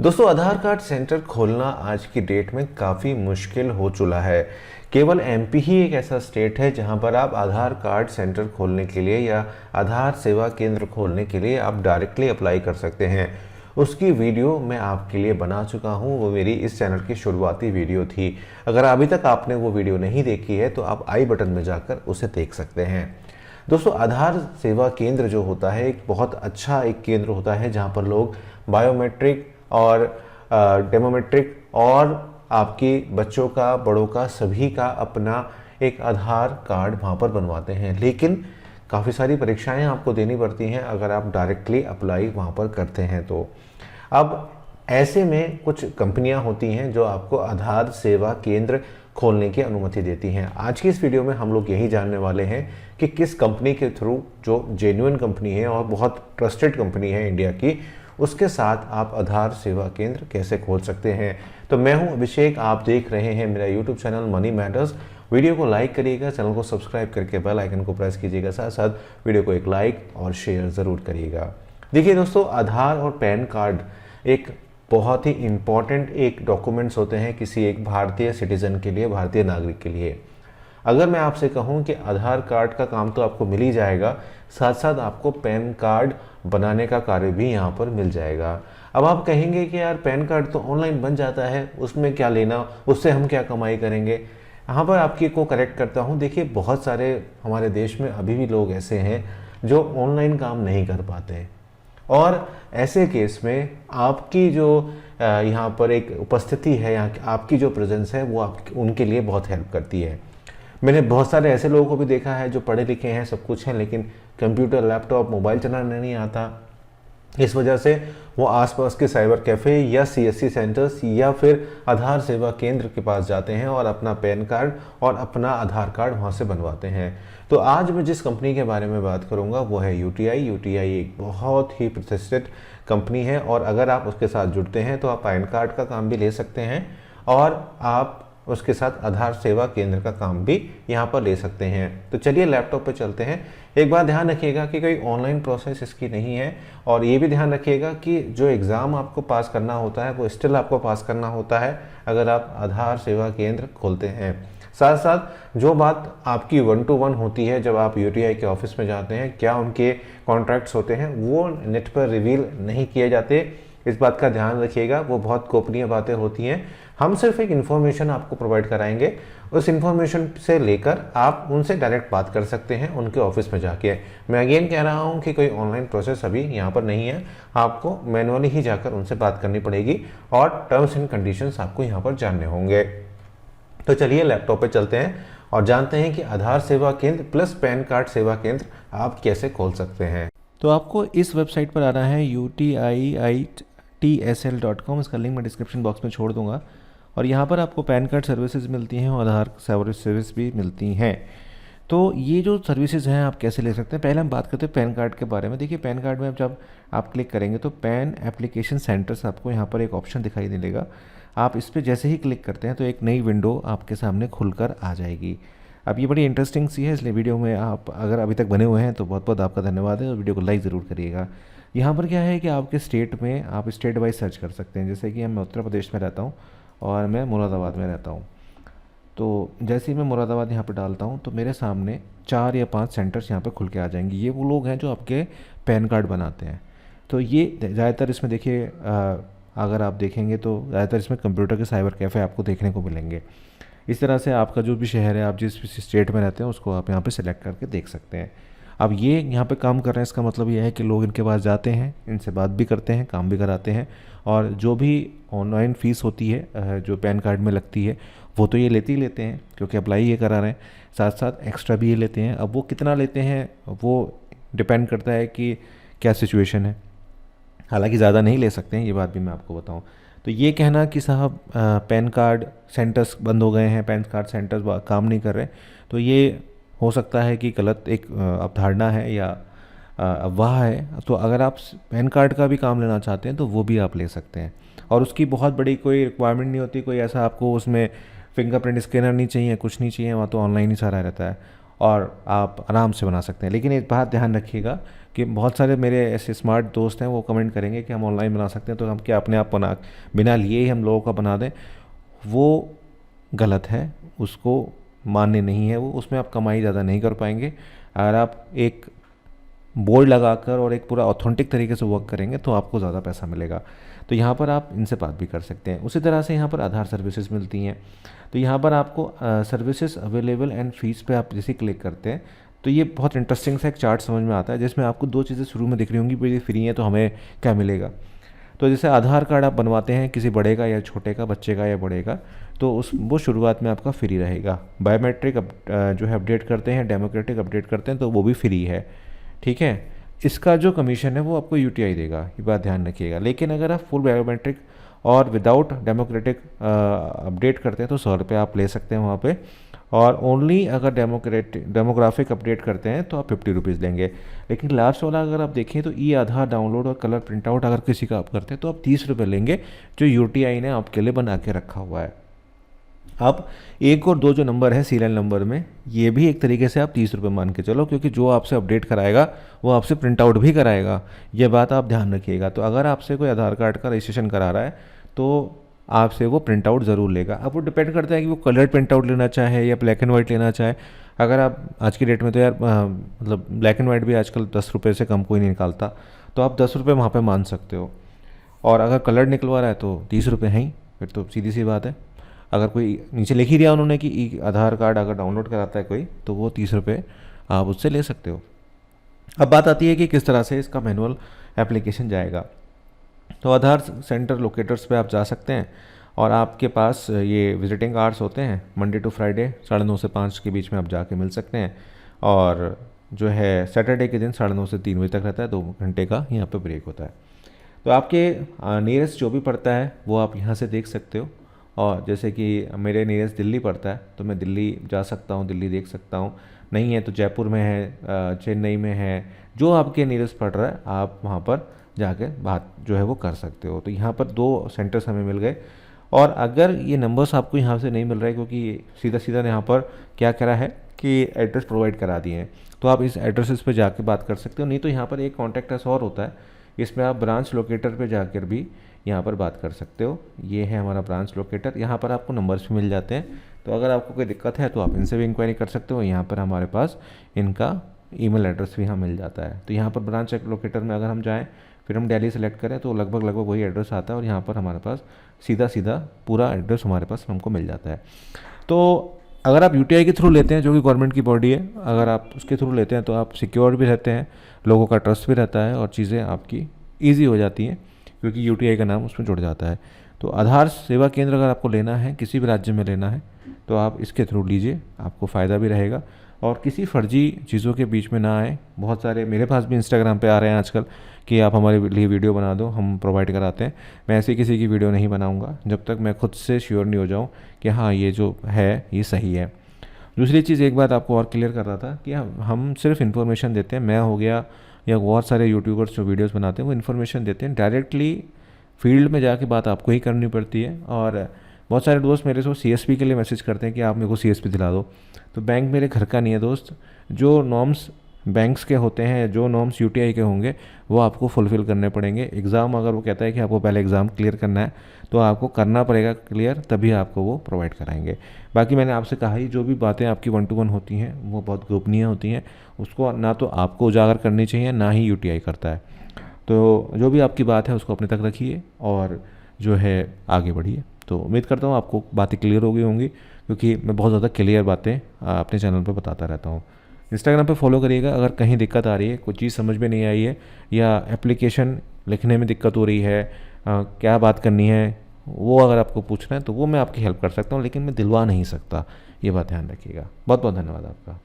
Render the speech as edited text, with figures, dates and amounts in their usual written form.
दोस्तों, आधार card centre खोलना आज की डेट में काफ़ी मुश्किल हो चुका है। केवल एमपी ही एक ऐसा स्टेट है जहां पर आप आधार कार्ड सेंटर खोलने के लिए या आधार सेवा केंद्र खोलने के लिए आप डायरेक्टली अप्लाई कर सकते हैं। उसकी वीडियो मैं आपके लिए बना चुका हूं, वो मेरी इस चैनल की शुरुआती वीडियो थी। अगर अभी तक आपने वो वीडियो नहीं देखी है तो आप आई बटन में जाकर उसे देख सकते हैं। दोस्तों, आधार सेवा केंद्र जो होता है एक बहुत अच्छा एक केंद्र होता है जहां पर लोग बायोमेट्रिक और डेमोमेट्रिक और आपकी बच्चों का, बड़ों का, सभी का अपना एक आधार कार्ड वहाँ पर बनवाते हैं। लेकिन काफ़ी सारी परीक्षाएं आपको देनी पड़ती हैं अगर आप डायरेक्टली अप्लाई वहाँ पर करते हैं तो। अब ऐसे में कुछ कंपनियां होती हैं जो आपको आधार सेवा केंद्र खोलने की अनुमति देती हैं। आज की इस वीडियो में हम लोग यही जानने वाले हैं कि किस कंपनी के थ्रू, जो जेन्युइन कंपनी है और बहुत ट्रस्टेड कंपनी है इंडिया की, उसके साथ आप आधार सेवा केंद्र कैसे खोल सकते हैं। तो मैं हूं अभिषेक, आप देख रहे हैं मेरा YouTube channel money matters. Video को लाइक करिएगा, चैनल को सब्सक्राइब करके बेल आइकन को प्रेस कीजिएगा, साथ साथ वीडियो को एक लाइक और शेयर ज़रूर करिएगा। देखिए दोस्तों, आधार और पैन कार्ड एक बहुत ही इम्पॉर्टेंट एक डॉक्यूमेंट्स होते हैं किसी एक भारतीय सिटीज़न के लिए, भारतीय नागरिक के लिए। अगर मैं आपसे कहूं कि आधार कार्ड का काम तो आपको मिल ही जाएगा, साथ साथ आपको पैन कार्ड बनाने का कार्य भी यहाँ पर मिल जाएगा। अब आप कहेंगे कि यार पैन कार्ड तो ऑनलाइन बन जाता है, उसमें क्या लेना, उससे हम क्या कमाई करेंगे। यहाँ पर आपकी को करेक्ट करता हूँ। देखिए, बहुत सारे हमारे देश में अभी भी लोग ऐसे हैं जो ऑनलाइन काम नहीं कर पाते, और ऐसे केस में आपकी जो यहाँ पर एक उपस्थिति है, यहाँ आपकी जो प्रेजेंस है, वो उनके लिए बहुत हेल्प करती है। मैंने बहुत सारे ऐसे लोगों को भी देखा है जो पढ़े लिखे हैं, सब कुछ हैं, लेकिन कंप्यूटर, लैपटॉप, मोबाइल चलाना नहीं आता। इस वजह से वो आसपास के साइबर कैफ़े या सीएससी सेंटर्स या फिर आधार सेवा केंद्र के पास जाते हैं और अपना पैन कार्ड और अपना आधार कार्ड वहाँ से बनवाते हैं। तो आज मैं जिस कंपनी के बारे में बात करूँगा वो है यूटीआई। यूटीआई एक बहुत ही प्रतिष्ठित कंपनी है, और अगर आप उसके साथ जुड़ते हैं तो आप पैन कार्ड का काम भी ले सकते हैं और आप उसके साथ आधार सेवा केंद्र का काम भी यहाँ पर ले सकते हैं। तो चलिए लैपटॉप पे चलते हैं। एक बात ध्यान रखिएगा कि कोई ऑनलाइन प्रोसेस इसकी नहीं है, और ये भी ध्यान रखिएगा कि जो एग्ज़ाम आपको पास करना होता है वो स्टिल आपको पास करना होता है अगर आप आधार सेवा केंद्र खोलते हैं। साथ साथ जो बात आपकी 1 to 1 होती है जब आप यूटीआई के ऑफिस में जाते हैं, क्या उनके कॉन्ट्रैक्ट्स होते हैं, वो नेट पर रिवील नहीं किए जाते। इस बात का ध्यान रखिएगा, वो बहुत गोपनीय बातें होती हैं। हम सिर्फ एक इन्फॉर्मेशन आपको प्रोवाइड कराएंगे, उस इन्फॉर्मेशन से लेकर आप उनसे डायरेक्ट बात कर सकते हैं उनके ऑफिस में जाके। मैं अगेन कह रहा हूं कि कोई ऑनलाइन प्रोसेस अभी यहाँ पर नहीं है, आपको मैनुअली ही जाकर उनसे बात करनी पड़ेगी और टर्म्स एंड कंडीशंस आपको यहाँ पर जानने होंगे। तो चलिए लैपटॉप पे चलते हैं और जानते हैं कि आधार सेवा केंद्र प्लस पैन कार्ड सेवा केंद्र आप कैसे खोल सकते हैं। तो आपको इस वेबसाइट पर आना है utiitsl.com। इसका लिंक मैं डिस्क्रिप्शन बॉक्स में छोड़ दूंगा। और यहाँ पर आपको पैन कार्ड सर्विसेज मिलती हैं और आधार सर्विस भी मिलती हैं। तो ये जो सर्विसेज हैं आप कैसे ले सकते हैं, पहले हम बात करते हैं पैन कार्ड के बारे में। देखिए, पैन कार्ड में जब आप क्लिक करेंगे तो पैन एप्लीकेशन सेंटर्स आपको यहाँ पर एक ऑप्शन दिखाई देगा। आप इस पर जैसे ही क्लिक करते हैं तो एक नई विंडो आपके सामने खुलकर आ जाएगी। अब ये बड़ी इंटरेस्टिंग सी है, इसलिए वीडियो में आप अगर अभी तक बने हुए हैं तो बहुत बहुत आपका धन्यवाद है, और वीडियो को लाइक ज़रूर करिएगा। यहाँ पर क्या है कि आपके स्टेट में आप स्टेट वाइज सर्च कर सकते हैं। जैसे कि मैं उत्तर प्रदेश में रहता हूँ और मैं मुरादाबाद में रहता हूँ। तो जैसे ही मैं मुरादाबाद यहाँ पर डालता हूँ तो मेरे सामने 4 या 5 सेंटर्स यहाँ पर खुल के आ जाएंगे। ये वो लोग हैं जो आपके पैन कार्ड बनाते हैं। तो ये ज़्यादातर इसमें देखिए, अगर आप देखेंगे तो ज़्यादातर इसमें कंप्यूटर के साइबर कैफ़े आपको देखने को मिलेंगे। इस तरह से आपका जो भी शहर है, आप जिस स्टेट में रहते हैं, उसको आप यहाँ पे सिलेक्ट करके देख सकते हैं। अब ये यहाँ पे काम कर रहे हैं, इसका मतलब ये है कि लोग इनके पास जाते हैं, इनसे बात भी करते हैं, काम भी कराते हैं, और जो भी ऑनलाइन फ़ीस होती है जो पैन कार्ड में लगती है वो तो ये लेते ही लेते हैं, क्योंकि अप्लाई ये करा रहे हैं। साथ साथ एक्स्ट्रा भी ये लेते हैं। अब वो कितना लेते हैं वो डिपेंड करता है कि क्या सिचुएशन है। हालांकि ज़्यादा नहीं ले सकते हैं, ये बात भी मैं आपको बताऊं। तो ये कहना कि साहब पैन कार्ड सेंटर्स बंद हो गए हैं, पैन कार्ड सेंटर्स काम नहीं कर रहे, तो ये हो सकता है कि गलत एक अवधारणा है या अफवाह है। तो अगर आप पैन कार्ड का भी काम लेना चाहते हैं तो वो भी आप ले सकते हैं, और उसकी बहुत बड़ी कोई रिक्वायरमेंट नहीं होती। कोई ऐसा आपको उसमें फिंगरप्रिंट स्कैनर नहीं चाहिए, कुछ नहीं चाहिए, वहाँ तो ऑनलाइन ही सारा रहता है। और आप आराम से बना सकते हैं। लेकिन एक बात ध्यान रखिएगा कि बहुत सारे मेरे ऐसे स्मार्ट दोस्त हैं, वो कमेंट करेंगे कि हम ऑनलाइन बना सकते हैं, तो हम क्या अपने आप बना बिना लिए ही हम लोगों का बना दें। वो गलत है, उसको मान्य नहीं है वो, उसमें आप कमाई ज़्यादा नहीं कर पाएंगे। अगर आप एक बोर्ड लगाकर और एक पूरा ऑथेंटिक तरीके से वर्क करेंगे तो आपको ज़्यादा पैसा मिलेगा। तो यहाँ पर आप इनसे बात भी कर सकते हैं। उसी तरह से यहाँ पर आधार सर्विसेज मिलती हैं। तो यहाँ पर आपको सर्विसेज अवेलेबल एंड फीस पे आप जैसे क्लिक करते हैं तो ये बहुत इंटरेस्टिंग सा एक चार्ट समझ में आता है, जिसमें आपको दो चीज़ें शुरू में दिख रही होंगी, भाई ये फ्री है तो हमें क्या मिलेगा। तो जैसे आधार कार्ड आप बनवाते हैं किसी बड़े का या छोटे का, बच्चे का या बड़े का, तो वो शुरुआत में आपका फ्री रहेगा। बायोमेट्रिक जो है अपडेट करते हैं, डेमोक्रेटिक अपडेट करते हैं, तो वो भी फ्री है, ठीक है। इसका जो कमीशन है वो आपको यूटीआई देगा, ये बात ध्यान रखिएगा। लेकिन अगर आप फुल बायोमेट्रिक और विदाउट डेमोक्रेटिक अपडेट करते हैं तो 100 रुपये आप ले सकते हैं वहाँ पे। और ओनली अगर डेमोग्राफिक अपडेट करते हैं तो आप 50 रुपीज़ लेंगे। लेकिन लास्ट वाला अगर आप देखें तो ई आधार डाउनलोड और कलर प्रिंट आउट अगर किसी का आप करते हैं तो आप 30 रुपये लेंगे, जो यूटीआई ने आपके लिए बना के रखा हुआ है। अब 1 और 2 जो नंबर है सीरियल नंबर में, ये भी एक तरीके से आप 30 रुपये मान के चलो, क्योंकि जो आपसे अपडेट कराएगा वो आपसे प्रिंट आउट भी कराएगा, ये बात आप ध्यान रखिएगा। तो अगर आपसे कोई आधार कार्ड का रजिस्ट्रेशन करा रहा है तो आपसे वो प्रिंट आउट ज़रूर लेगा। अब वो डिपेंड करता है कि वो कलर प्रिंट आउट लेना चाहे या ब्लैक एंड वाइट लेना चाहे। अगर आप आज की डेट में तो यार मतलब ब्लैक एंड वाइट भी आजकल 10 रुपये से कम कोई नहीं निकालता, तो आप 10 रुपये वहाँ पे मान सकते हो। और अगर कलर निकलवा रहा है तो 30 रुपये हैं ही, फिर तो सीधी सी बात है। अगर कोई नीचे लिख ही दिया उन्होंने कि आधार कार्ड अगर डाउनलोड कराता है कोई, तो वो 30 रुपये आप उससे ले सकते हो। अब बात आती है कि किस तरह से इसका मैनुअल एप्लीकेशन जाएगा। तो आधार सेंटर लोकेटर्स पे आप जा सकते हैं और आपके पास ये विजिटिंग आवर्स होते हैं, मंडे टू फ्राइडे 9:30 से 5 के बीच में आप जाके मिल सकते हैं। और जो है सैटरडे के दिन 9:30 से 3 बजे तक रहता है, 2 घंटे का यहाँ पे ब्रेक होता है। तो आपके नियरेस्ट जो भी पड़ता है वो आप यहाँ से देख सकते हो। और जैसे कि मेरे नियरेस्ट दिल्ली पड़ता है तो मैं दिल्ली जा सकता हूँ, दिल्ली देख सकता हूँ। नहीं है तो जयपुर में है, चेन्नई में है, जो आपके नियरेस्ट पड़ रहा है आप वहाँ पर जाके बात जो है वो कर सकते हो। तो यहाँ पर 2 सेंटर्स हमें मिल गए। और अगर ये नंबर्स आपको यहाँ से नहीं मिल रहा है, क्योंकि सीधा सीधा यहाँ पर क्या करा है कि एड्रेस प्रोवाइड करा दिए हैं, तो आप इस एड्रेसेस पे जाके बात कर सकते हो। नहीं तो यहाँ पर एक कॉन्टैक्ट अस और होता है, इसमें आप ब्रांच लोकेटर पे जाकर भी यहाँ पर बात कर सकते हो। ये है हमारा ब्रांच लोकेटर, यहाँ पर आपको नंबर्स भी मिल जाते हैं। तो अगर आपको कोई दिक्कत है तो आप इनसे भी इंक्वायरी कर सकते हो। यहाँ पर हमारे पास इनका ईमेल एड्रेस भी यहाँ मिल जाता है। तो यहाँ पर ब्रांच लोकेटर में अगर हम जाएँ, फिर हम दिल्ली सेलेक्ट करें तो लगभग वही एड्रेस आता है और यहाँ पर हमारे पास सीधा सीधा पूरा एड्रेस हमारे पास हमको मिल जाता है। तो अगर आप यूटीआई के थ्रू लेते हैं, जो कि गवर्नमेंट की बॉडी है, अगर आप उसके थ्रू लेते हैं तो आप सिक्योर भी रहते हैं, लोगों का ट्रस्ट भी रहता है और चीज़ें आपकी ईजी हो जाती हैं, क्योंकि यूटीआई का नाम उसमें जुड़ जाता है। तो आधार सेवा केंद्र अगर आपको लेना है, किसी भी राज्य में लेना है, तो आप इसके थ्रू लीजिए, आपको फ़ायदा भी रहेगा और किसी फर्जी चीज़ों के बीच में ना आए। बहुत सारे मेरे पास भी इंस्टाग्राम पे आ रहे हैं आजकल कि आप हमारे लिए वीडियो बना दो, हम प्रोवाइड कराते हैं। मैं ऐसे किसी की वीडियो नहीं बनाऊंगा जब तक मैं खुद से श्योर नहीं हो जाऊं कि हाँ ये जो है ये सही है। दूसरी चीज़, एक बात आपको और क्लियर कर रहा था कि हम सिर्फ इन्फॉर्मेशन देते हैं, मैं हो गया या बहुत सारे यूट्यूबर्स जो वीडियोज़ बनाते हैं वो इन्फॉर्मेशन देते हैं। डायरेक्टली फील्ड में जाके बात आपको ही करनी पड़ती है। और बहुत सारे दोस्त मेरे से सीएसपी के लिए मैसेज करते हैं कि आप मेरे को सीएसपी दिला दो। तो बैंक मेरे घर का नहीं है दोस्त, जो नॉर्म्स बैंक्स के होते हैं, जो नॉर्म्स यूटीआई के होंगे वो आपको फुलफ़िल करने पड़ेंगे। एग्ज़ाम अगर वो कहता है कि आपको पहले एग्ज़ाम क्लियर करना है तो आपको करना पड़ेगा क्लियर, तभी आपको वो प्रोवाइड कराएंगे। बाकी मैंने आपसे कहा ही, जो भी बातें आपकी 1-to-1 होती हैं वो बहुत गोपनीय होती हैं, उसको ना तो आपको उजागर करनी चाहिए ना ही यूटीआई करता है। तो जो भी आपकी बात है उसको अपने तक रखिए और जो है आगे बढ़िए। तो उम्मीद करता हूँ आपको बातें क्लियर हो गई होंगी, क्योंकि मैं बहुत ज़्यादा क्लियर बातें अपने चैनल पर बताता रहता हूँ। इंस्टाग्राम पे फॉलो करिएगा। अगर कहीं दिक्कत आ रही है, कोई चीज़ समझ में नहीं आई है या एप्लीकेशन लिखने में दिक्कत हो रही है, क्या बात करनी है, वो अगर आपको पूछना है तो वो मैं आपकी हेल्प कर सकता हूँ, लेकिन मैं दिलवा नहीं सकता। ये बात ध्यान रखिएगा। बहुत बहुत धन्यवाद आपका।